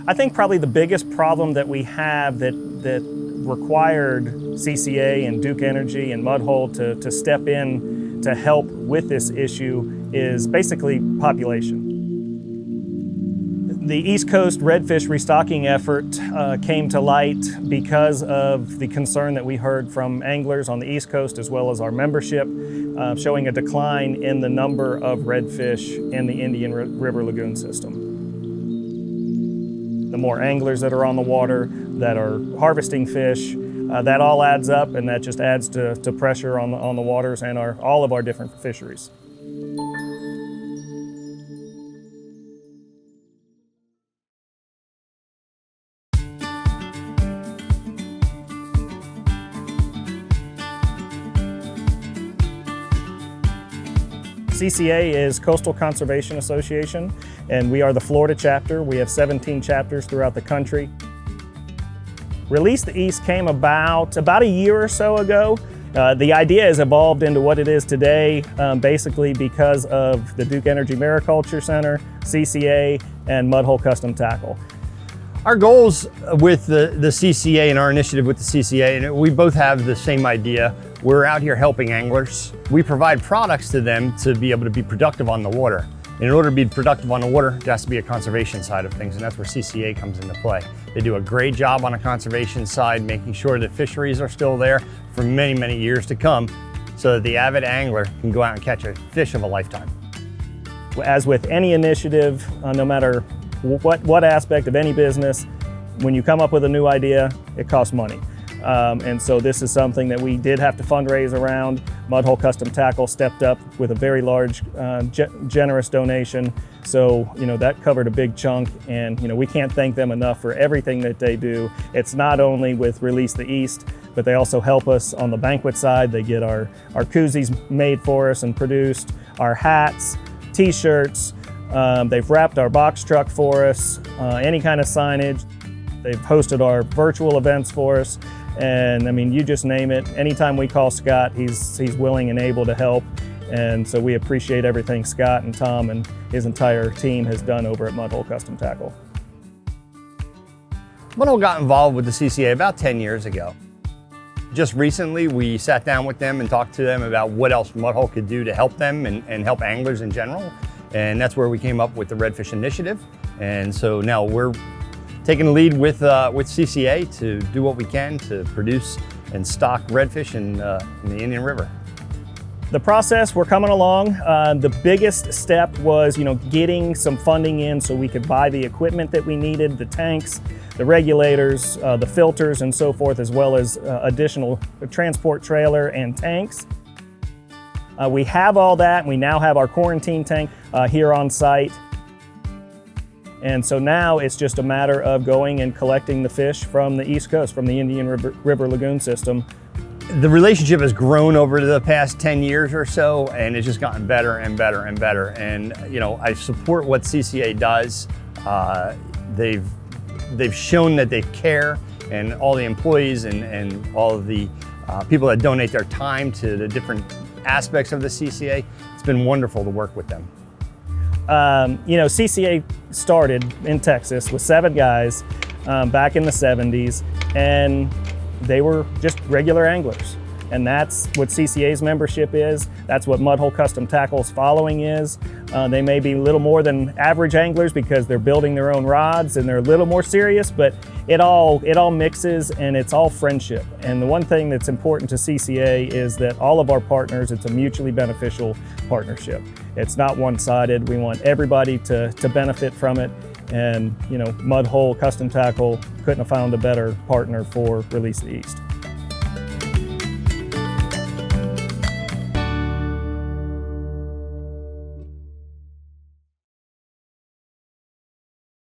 I think probably the biggest problem that we have that required CCA and Duke Energy and Mudhole to step in to help with this issue is basically population. The East Coast redfish restocking effort came to light because of the concern that we heard from anglers on the East Coast as well as our membership, showing a decline in the number of redfish in the Indian River Lagoon system. The more anglers that are on the water, that are harvesting fish, that all adds up, and that just adds to pressure on the waters and all of our different fisheries. CCA is Coastal Conservation Association, and we are the Florida chapter. We have 17 chapters throughout the country. Release the East came about a year or so ago. The idea has evolved into what it is today, basically because of the Duke Energy Mariculture Center, CCA, and Mudhole Custom Tackle. Our goals with the CCA and our initiative with the CCA, and we both have the same idea. We're out here helping anglers. We provide products to them to be able to be productive on the water. And in order to be productive on the water, there has to be a conservation side of things, and that's where CCA comes into play. They do a great job on a conservation side, making sure that fisheries are still there for many, many years to come, so that the avid angler can go out and catch a fish of a lifetime. As with any initiative, no matter what aspect of any business, when you come up with a new idea, it costs money. And so this is something that we did have to fundraise around. Mudhole Custom Tackle stepped up with a very large, generous donation. So, that covered a big chunk, and, we can't thank them enough for everything that they do. It's not only with Release the East, but they also help us on the banquet side. They get our koozies made for us and produced, our hats, t-shirts. They've wrapped our box truck for us, any kind of signage. They've hosted our virtual events for us. And you just name it. Anytime we call Scott, he's willing and able to help. And so we appreciate everything Scott and Tom and his entire team has done over at Mudhole Custom Tackle. Mudhole got involved with the CCA about 10 years ago. Just recently, we sat down with them and talked to them about what else Mudhole could do to help them and help anglers in general. And that's where we came up with the Redfish initiative. And so now we're taking the lead with CCA to do what we can to produce and stock redfish in the Indian River. The process, we're coming along. The biggest step was, getting some funding in so we could buy the equipment that we needed, the tanks, the regulators, the filters, and so forth, as well as additional transport trailer and tanks. We have all that, and we now have our quarantine tank here on site. And so now it's just a matter of going and collecting the fish from the East Coast, from the Indian River Lagoon system. The relationship has grown over the past 10 years or so, and it's just gotten better and better and better. And I support what CCA does. They've shown that they care, and all the employees and all of the people that donate their time to the different aspects of the CCA, it's been wonderful to work with them. CCA started in Texas with 7 guys back in the 70s, and they were just regular anglers. And that's what CCA's membership is. That's what Mudhole Custom Tackle's following is. They may be a little more than average anglers because they're building their own rods and they're a little more serious, but it all mixes, and it's all friendship. And the one thing that's important to CCA is that all of our partners, it's a mutually beneficial partnership. It's not one-sided. We want everybody to benefit from it. And Mudhole Custom Tackle couldn't have found a better partner for Release the East.